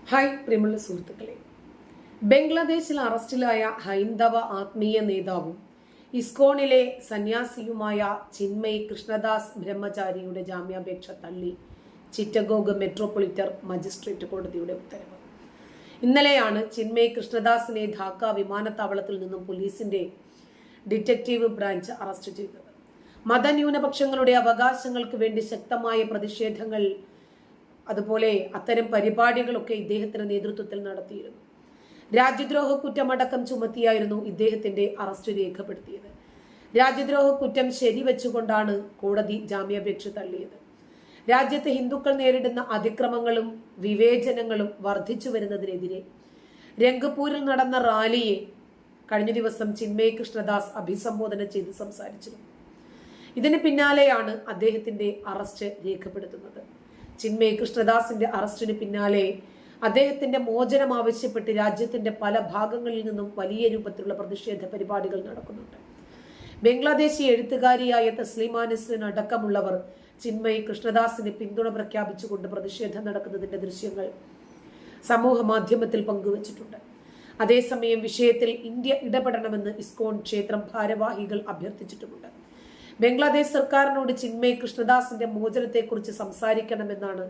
Hi പ്രിയമുള്ള സുഹൃത്തുക്കളെ, ബംഗ്ലാദേശിൽ അറസ്റ്റിലായ ഹൈന്ദവ ആത്മീയ നേതാവും ഇസ്കോണിലെ സന്യാസിയുമായ ചിന്മയ് കൃഷ്ണദാസ് ബ്രഹ്മചാരിയുടെ ജാമ്യാപേക്ഷ തള്ളി ചിറ്റഗോഗ് മെട്രോപൊളിറ്റൻ മജിസ്ട്രേറ്റ് കോടതിയുടെ ഉത്തരവ്. ഇന്നലെയാണ് ചിന്മയ് കൃഷ്ണദാസിനെ ധാക്ക വിമാനത്താവളത്തിൽ നിന്നും പോലീസിന്റെ ഡിറ്റക്റ്റീവ് ബ്രാഞ്ച് അറസ്റ്റ് ചെയ്തത്. മതന്യൂനപക്ഷങ്ങളുടെ അവകാശങ്ങൾക്ക് വേണ്ടി ശക്തമായ പ്രതിഷേധങ്ങൾ അതുപോലെ അത്തരം പരിപാടികളൊക്കെ ഇദ്ദേഹത്തിന്റെ നേതൃത്വത്തിൽ നടത്തിയിരുന്നു. രാജ്യദ്രോഹ കുറ്റമടക്കം ചുമത്തിയായിരുന്നു ഇദ്ദേഹത്തിന്റെ അറസ്റ്റ് രേഖപ്പെടുത്തിയത്. രാജ്യദ്രോഹ കുറ്റം ശരിവെച്ചുകൊണ്ടാണ് കോടതി ജാമ്യാപേക്ഷ തള്ളിയത്. രാജ്യത്ത് ഹിന്ദുക്കൾ നേരിടുന്ന അതിക്രമങ്ങളും വിവേചനങ്ങളും വർദ്ധിച്ചു വരുന്നതിനെതിരെ രംഗപൂരിൽ നടന്ന റാലിയെ കഴിഞ്ഞ ദിവസം ചിന്മയ് കൃഷ്ണദാസ് അഭിസംബോധന ചെയ്ത് സംസാരിച്ചിരുന്നു. ഇതിന് പിന്നാലെയാണ് അദ്ദേഹത്തിന്റെ അറസ്റ്റ് രേഖപ്പെടുത്തുന്നത്. ചിന്മയ് കൃഷ്ണദാസിന്റെ അറസ്റ്റിന് പിന്നാലെ അദ്ദേഹത്തിന്റെ മോചനം ആവശ്യപ്പെട്ട് രാജ്യത്തിന്റെ പല ഭാഗങ്ങളിൽ നിന്നും വലിയ രൂപത്തിലുള്ള പ്രതിഷേധ പരിപാടികൾ നടക്കുന്നുണ്ട്. ബംഗ്ലാദേശി എഴുത്തുകാരിയായ തസ്ലീമ നസ്രിൻ അടക്കമുള്ളവർ ചിന്മയ് കൃഷ്ണദാസിന് പിന്തുണ പ്രഖ്യാപിച്ചുകൊണ്ട് പ്രതിഷേധം നടക്കുന്നതിന്റെ ദൃശ്യങ്ങൾ സമൂഹ മാധ്യമത്തിൽ പങ്കുവച്ചിട്ടുണ്ട്. അതേസമയം വിഷയത്തിൽ ഇന്ത്യ ഇടപെടണമെന്ന് ഇസ്കോൺ ക്ഷേത്രം ഭാരവാഹികൾ അഭ്യർത്ഥിച്ചിട്ടുമുണ്ട്. ബംഗ്ലാദേശ് സർക്കാരിനോട് ചിന്മയ് കൃഷ്ണദാസിന്റെ മോചനത്തെക്കുറിച്ച് സംസാരിക്കണമെന്നാണ്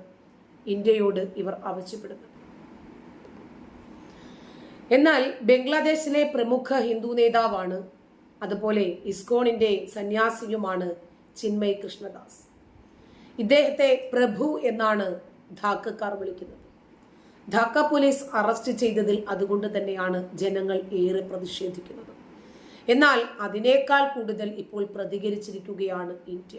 ഇന്ത്യയോട് ഇവർ ആവശ്യപ്പെടുന്നത്. എന്നാൽ ബംഗ്ലാദേശിലെ പ്രമുഖ ഹിന്ദു നേതാവാണ്, അതുപോലെ ഇസ്കോണിന്റെ സന്യാസിയുമാണ് ചിന്മയ് കൃഷ്ണദാസ്. ഇദ്ദേഹത്തെ പ്രഭു എന്നാണ് ധാക്കക്കാർ വിളിക്കുന്നത്. ധാക്ക പോലീസ് അറസ്റ്റ് ചെയ്തതിൽ അതുകൊണ്ട് തന്നെയാണ് ജനങ്ങൾ ഏറെ പ്രതിഷേധിക്കുന്നത്. എന്നാൽ അതിനേക്കാൾ കൂടുതൽ ഇപ്പോൾ പ്രതികരിച്ചിരിക്കുകയാണ് ഇന്ത്യ.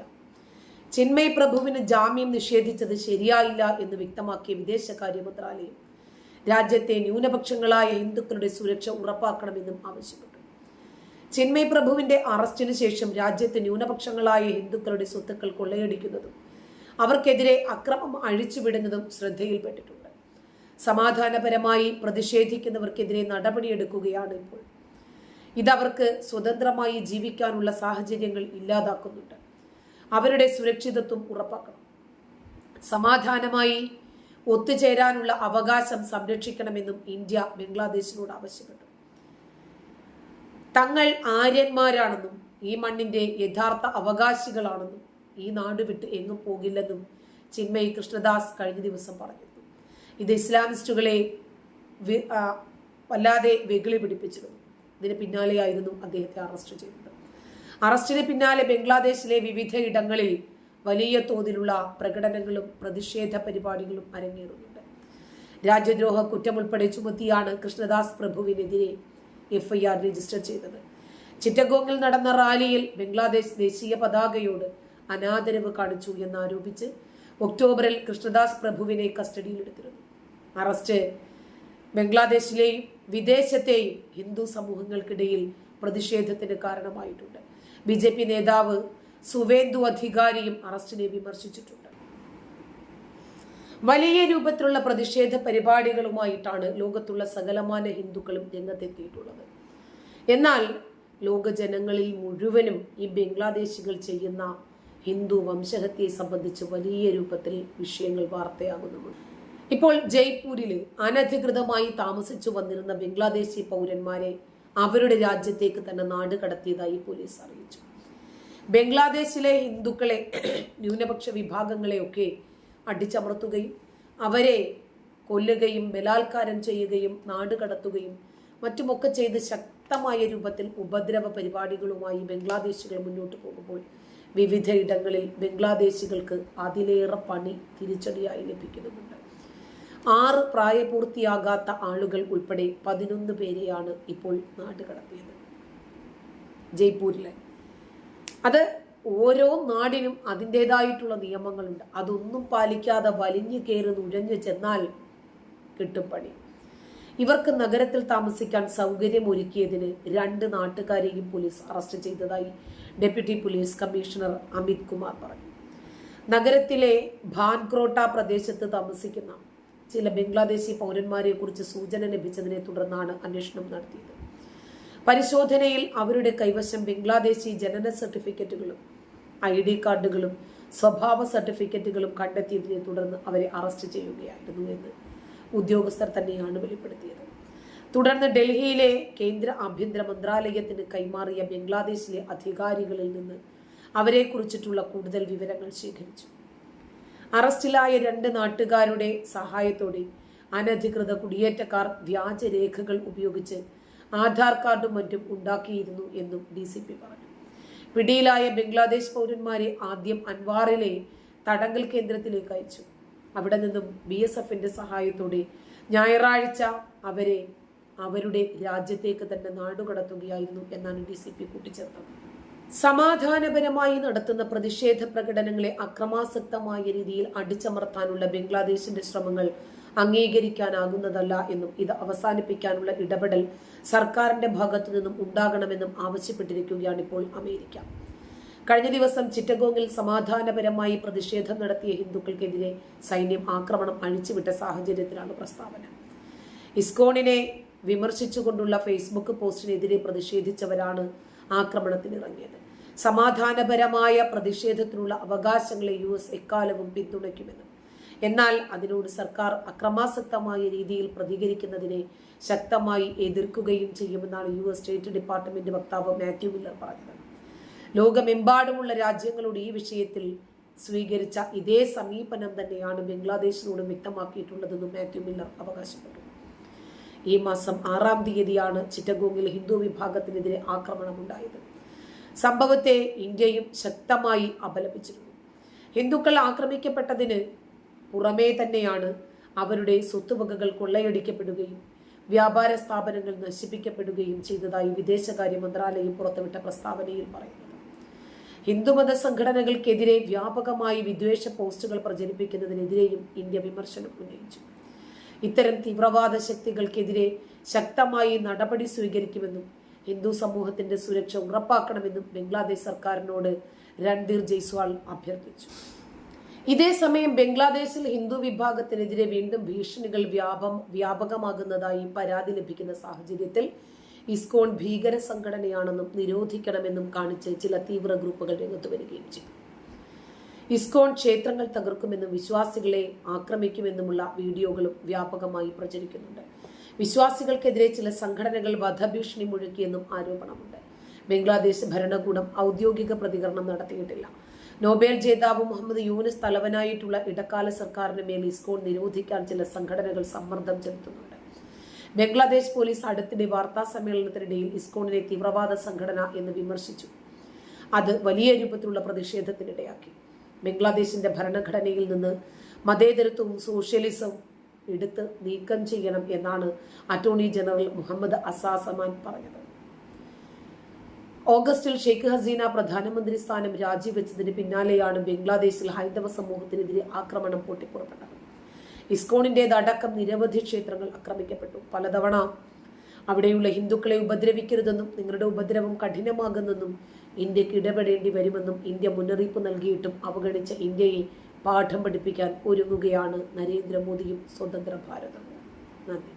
ചിന്മയ് പ്രഭുവിന് ജാമ്യം നിഷേധിച്ചത് ശരിയായില്ല എന്ന് വ്യക്തമാക്കിയ വിദേശകാര്യ മന്ത്രാലയം രാജ്യത്തെ ന്യൂനപക്ഷങ്ങളായ ഹിന്ദുക്കളുടെ സുരക്ഷ ഉറപ്പാക്കണമെന്നും ആവശ്യപ്പെട്ടു. ചിന്മയ് പ്രഭുവിന്റെ അറസ്റ്റിന് ശേഷം രാജ്യത്തെ ന്യൂനപക്ഷങ്ങളായ ഹിന്ദുക്കളുടെ സ്വത്തുക്കൾ കൊള്ളയടിക്കുന്നതും അവർക്കെതിരെ അക്രമം അഴിച്ചുവിടുന്നതും ശ്രദ്ധയിൽപ്പെട്ടിട്ടുണ്ട്. സമാധാനപരമായി പ്രതിഷേധിക്കുന്നവർക്കെതിരെ നടപടിയെടുക്കുകയാണ് ഇപ്പോൾ. ഇതവർക്ക് സ്വതന്ത്രമായി ജീവിക്കാനുള്ള സാഹചര്യങ്ങൾ ഇല്ലാതാക്കുന്നുണ്ട്. അവരുടെ സുരക്ഷിതത്വം ഉറപ്പാക്കണം. സമാധാനമായി ഒത്തുചേരാനുള്ള അവകാശം സംരക്ഷിക്കണമെന്നും ഇന്ത്യ ബംഗ്ലാദേശിനോട് ആവശ്യപ്പെട്ടു. തങ്ങൾ ആര്യന്മാരാണെന്നും ഈ മണ്ണിന്റെ യഥാർത്ഥ അവകാശികളാണെന്നും ഈ നാട് വിട്ട് എങ്ങും പോകില്ലെന്നും ചിന്മയ് കൃഷ്ണദാസ് കഴിഞ്ഞ ദിവസം പറഞ്ഞിരുന്നു. ഇത് ഇസ്ലാമിസ്റ്റുകളെ വല്ലാതെ വെകിളി പിടിപ്പിച്ചിരുന്നു. ഇതിന് പിന്നാലെയായിരുന്നു അദ്ദേഹത്തെ അറസ്റ്റ് ചെയ്തത്. അറസ്റ്റിന് പിന്നാലെ ബംഗ്ലാദേശിലെ വിവിധ ഇടങ്ങളിൽ വലിയ തോതിലുള്ള പ്രകടനങ്ങളും പ്രതിഷേധ പരിപാടികളും അരങ്ങേറുന്നുണ്ട്. രാജ്യദ്രോഹ കുറ്റമുൾപ്പെടെ ചുമത്തിയാണ് കൃഷ്ണദാസ് പ്രഭുവിനെതിരെ FIR രജിസ്റ്റർ ചെയ്തത്. ചിറ്റഗോങ്ങിൽ നടന്ന റാലിയിൽ ബംഗ്ലാദേശ് ദേശീയ പതാകയോട് അനാദരവ് കാണിച്ചു എന്നാരോപിച്ച് ഒക്ടോബറിൽ കൃഷ്ണദാസ് പ്രഭുവിനെ കസ്റ്റഡിയിലെടുത്തിരുന്നു. അറസ്റ്റ് ബംഗ്ലാദേശിലെയും വിദേശത്തെയും ഹിന്ദു സമൂഹങ്ങൾക്കിടയിൽ പ്രതിഷേധത്തിന് കാരണമായിട്ടുണ്ട്. BJP നേതാവ് സുവേന്ദു അധികാരിയും അറസ്റ്റിനെ വിമർശിച്ചിട്ടുണ്ട്. വലിയ രൂപത്തിലുള്ള പ്രതിഷേധ പരിപാടികളുമായിട്ടാണ് ലോകത്തുള്ള സകലമാന ഹിന്ദുക്കളും രംഗത്തെത്തിയിട്ടുള്ളത്. എന്നാൽ ലോക ജനങ്ങളിൽ മുഴുവനും ഈ ബംഗ്ലാദേശികൾ ചെയ്യുന്ന ഹിന്ദു വംശഹത്യയെ സംബന്ധിച്ച് വലിയ രൂപത്തിൽ വിഷയങ്ങൾ വാർത്തയാകുന്നുമുണ്ട്. ഇപ്പോൾ ജയ്പൂരില് അനധികൃതമായി താമസിച്ചു വന്നിരുന്ന ബംഗ്ലാദേശി പൗരന്മാരെ അവരുടെ രാജ്യത്തേക്ക് തന്നെ നാട് കടത്തിയതായി പോലീസ് അറിയിച്ചു. ബംഗ്ലാദേശിലെ ഹിന്ദുക്കളെ, ന്യൂനപക്ഷ വിഭാഗങ്ങളെയൊക്കെ അടിച്ചമർത്തുകയും അവരെ കൊല്ലുകയും ബലാത്കാരം ചെയ്യുകയും നാട് കടത്തുകയും മറ്റുമൊക്കെ ചെയ്ത് ശക്തമായ രൂപത്തിൽ ഉപദ്രവ പരിപാടികളുമായി ബംഗ്ലാദേശികൾ മുന്നോട്ട് പോകുമ്പോൾ വിവിധ ഇടങ്ങളിൽ ബംഗ്ലാദേശികൾക്ക് അതിലേറെ പണി തിരിച്ചടിയായി ലഭിക്കുന്നുമുണ്ട്. 6 പ്രായപൂർത്തിയാകാത്ത ആളുകൾ ഉൾപ്പെടെ 11 പേരെയാണ് ഇപ്പോൾ നാട് കടത്തിയത് ജയ്പൂരിലെ. അത് ഓരോ നാടിനും അതിൻ്റെതായിട്ടുള്ള നിയമങ്ങളുണ്ട്. അതൊന്നും പാലിക്കാതെ വലിഞ്ഞു കയറി നുഴഞ്ഞു ചെന്നാൽ കിട്ടും പണി. ഇവർക്ക് നഗരത്തിൽ താമസിക്കാൻ സൗകര്യം ഒരുക്കിയതിന് 2 നാട്ടുകാരെയും പോലീസ് അറസ്റ്റ് ചെയ്തതായി deputy police commissioner Amit Kumar പറഞ്ഞു. നഗരത്തിലെ ഭാൻക്രോട്ട പ്രദേശത്ത് താമസിക്കുന്ന ചില ബംഗ്ലാദേശി പൗരന്മാരെ കുറിച്ച് സൂചന ലഭിച്ചതിനെ തുടർന്നാണ് അന്വേഷണം നടത്തിയത്. പരിശോധനയിൽ അവരുടെ കൈവശം ബംഗ്ലാദേശി ജനന സർട്ടിഫിക്കറ്റുകളും ID കാർഡുകളും സ്വഭാവ സർട്ടിഫിക്കറ്റുകളും കണ്ടെത്തിയതിനെ തുടർന്ന് അവരെ അറസ്റ്റ് ചെയ്യുകയായിരുന്നു എന്ന് ഉദ്യോഗസ്ഥർ തന്നെയാണ് വെളിപ്പെടുത്തിയത്. തുടർന്ന് ഡൽഹിയിലെ കേന്ദ്ര ആഭ്യന്തര മന്ത്രാലയത്തിന് കൈമാറിയ ബംഗ്ലാദേശിലെ അധികാരികളിൽ നിന്ന് അവരെക്കുറിച്ചിട്ടുള്ള കൂടുതൽ വിവരങ്ങൾ ശേഖരിച്ചു. അറസ്റ്റിലായ 2 നാട്ടുകാരുടെ സഹായത്തോടെ അനധികൃത കുടിയേറ്റക്കാർ വ്യാജരേഖകൾ ഉപയോഗിച്ച് ആധാർ കാർഡും മറ്റും ഉണ്ടാക്കിയിരുന്നു എന്നും DCP പറഞ്ഞു. പിടിയിലായ ബംഗ്ലാദേശ് പൗരന്മാരെ ആദ്യം അൻവാറിലെ തടങ്കൽ കേന്ദ്രത്തിലേക്ക് അയച്ചു. അവിടെ നിന്നും BSFന്റെ സഹായത്തോടെ ഞായറാഴ്ച അവരെ അവരുടെ രാജ്യത്തേക്ക് തന്നെ നാടുകടത്തുകയായിരുന്നു എന്നാണ് DCP കൂട്ടിച്ചേർത്തത്. സമാധാനപരമായി നടത്തുന്ന പ്രതിഷേധ പ്രകടനങ്ങളെ അക്രമാസക്തമായ രീതിയിൽ അടിച്ചമർത്താനുള്ള ബംഗ്ലാദേശിന്റെ ശ്രമങ്ങൾ അംഗീകരിക്കാനാകുന്നതല്ല എന്നും ഇത് അവസാനിപ്പിക്കാനുള്ള ഇടപെടൽ സർക്കാരിന്റെ ഭാഗത്തു നിന്നും ഉണ്ടാകണമെന്നും ആവശ്യപ്പെട്ടിരിക്കുകയാണ് ഇപ്പോൾ അമേരിക്ക. കഴിഞ്ഞ ദിവസം ചിറ്റഗോങ്ങിൽ സമാധാനപരമായി പ്രതിഷേധം നടത്തിയ ഹിന്ദുക്കൾക്കെതിരെ സൈന്യം ആക്രമണം അഴിച്ചുവിട്ട സാഹചര്യത്തിലാണ് പ്രസ്താവന. ഇസ്കോണിനെ വിമർശിച്ചുകൊണ്ടുള്ള ഫേസ്ബുക്ക് പോസ്റ്റിനെതിരെ പ്രതിഷേധിച്ചവരാണ് ആക്രമണത്തിനിറങ്ങിയത്. സമാധാനപരമായ പ്രതിഷേധത്തിനുള്ള അവകാശങ്ങളെ US എക്കാലവും പിന്തുണയ്ക്കുമെന്നും എന്നാൽ അതിനോട് സർക്കാർ അക്രമാസക്തമായ രീതിയിൽ പ്രതികരിക്കുന്നതിനെ ശക്തമായി എതിർക്കുകയും ചെയ്യുമെന്നാണ് US സ്റ്റേറ്റ് ഡിപ്പാർട്ട്മെന്റ് വക്താവ് മാത്യു മില്ലർ പറഞ്ഞത്. ലോകമെമ്പാടുമുള്ള രാജ്യങ്ങളോട് ഈ വിഷയത്തിൽ സ്വീകരിച്ച ഇതേ സമീപനം തന്നെയാണ് ബംഗ്ലാദേശിനോടും വ്യക്തമാക്കിയിട്ടുള്ളതെന്നും മാത്യു മില്ലർ അവകാശപ്പെട്ടു. ഈ മാസം 6-ാം തീയതിയാണ് ചിറ്റഗോങ്ങിൽ ഹിന്ദു വിഭാഗത്തിനെതിരെ ആക്രമണമുണ്ടായത്. സംഭവത്തെ ഇന്ത്യയും ശക്തമായി അപലപിച്ചിരുന്നു. ഹിന്ദുക്കൾ ആക്രമിക്കപ്പെട്ടതിന് പുറമേ തന്നെയാണ് അവരുടെ സ്വത്തുവകകൾ കൊള്ളയടിക്കപ്പെടുകയും വ്യാപാര സ്ഥാപനങ്ങൾ നശിപ്പിക്കപ്പെടുകയും ചെയ്തതായി വിദേശകാര്യ മന്ത്രാലയം പുറത്തുവിട്ട പ്രസ്താവനയിൽ പറയുന്നത്. ഹിന്ദുമത സംഘടനകൾക്കെതിരെ വ്യാപകമായി വിദ്വേഷ പോസ്റ്റുകൾ പ്രചരിപ്പിക്കുന്നതിനെതിരെയും ഇന്ത്യ വിമർശനം ഉന്നയിച്ചു. ഇത്തരം തീവ്രവാദ ശക്തികൾക്കെതിരെ ശക്തമായി നടപടി സ്വീകരിക്കുമെന്നും ഹിന്ദു സമൂഹത്തിന്റെ സുരക്ഷ ഉറപ്പാക്കണമെന്നും ബംഗ്ലാദേശ് സർക്കാരിനോട് രൺധീർ ജയ്സ്വാൾ അഭ്യർത്ഥിച്ചു. ഇതേസമയം ബംഗ്ലാദേശിൽ ഹിന്ദു വിഭാഗത്തിനെതിരെ വീണ്ടും ഭീഷണികൾ വ്യാപകമാകുന്നതായി പരാതി ലഭിക്കുന്ന സാഹചര്യത്തിൽ ഇസ്കോൺ ഭീകര സംഘടനയാണെന്നും നിരോധിക്കണമെന്നും കാണിച്ച് ചില തീവ്ര ഗ്രൂപ്പുകൾ രംഗത്തു വരികയും ചെയ്തു. ഇസ്കോൺ ക്ഷേത്രങ്ങൾ തകർക്കുമെന്നും വിശ്വാസികളെ ആക്രമിക്കുമെന്നുമുള്ള വീഡിയോകളും വ്യാപകമായി പ്രചരിക്കുന്നുണ്ട്. വിശ്വാസികൾക്കെതിരെ ചില സംഘടനകൾ വധഭീഷണി മുഴക്കിയെന്നും ആരോപണമുണ്ട്. ബംഗ്ലാദേശ് ഭരണകൂടം ഔദ്യോഗിക പ്രതികരണം നടത്തിയിട്ടില്ല. നോബൽ ജേതാവ് മുഹമ്മദ് യൂനിസ് തലവനായിട്ടുള്ള ഇടക്കാല സർക്കാരിന് മേൽ ഇസ്കോൺ നിരോധിക്കാൻ ചില സംഘടനകൾ സമ്മർദ്ദം ചെലുത്തുന്നുണ്ട്. ബംഗ്ലാദേശ് പോലീസ് അടുത്തിടെ വാർത്താ സമ്മേളനത്തിനിടയിൽ ഇസ്കോണിനെ തീവ്രവാദ സംഘടന എന്ന് വിമർശിച്ചു. അത് വലിയ രൂപത്തിലുള്ള പ്രതിഷേധത്തിനിടയാക്കി. ബംഗ്ലാദേശിന്റെ ഭരണഘടനയിൽ നിന്ന് മതേതരത്വവും സോഷ്യലിസവും എടുത്ത് നീക്കം ചെയ്യണം എന്നാണ് അറ്റോർണി ജനറൽ മുഹമ്മദ് അസാസമാൻ പറഞ്ഞത്. ഓഗസ്റ്റിൽ ഷെയ്ഖ് ഹസീന പ്രധാനമന്ത്രി സ്ഥാനം രാജിവെച്ചതിന് പിന്നാലെയാണ് ബംഗ്ലാദേശിൽ ഹൈന്ദവ സമൂഹത്തിനെതിരെ ആക്രമണം പൊട്ടിപ്പുറപ്പെട്ടത്. ഇസ്കോണിന്റേതടക്കം നിരവധി ക്ഷേത്രങ്ങൾ ആക്രമിക്കപ്പെട്ടു. പലതവണ അവിടെയുള്ള ഹിന്ദുക്കളെ ഉപദ്രവിക്കരുതെന്നും നിങ്ങളുടെ ഉപദ്രവം കഠിനമാകുന്നെന്നും ഇന്ത്യക്ക് ഇടപെടേണ്ടി വരുമെന്നും ഇന്ത്യ മുന്നറിയിപ്പ് നൽകിയിട്ടും അവഗണിച്ച ഇന്ത്യയെ പാഠം പഠിപ്പിക്കാൻ ഒരുങ്ങുകയാണ് നരേന്ദ്രമോദിയും സ്വതന്ത്ര ഭാരതവും. നന്ദി.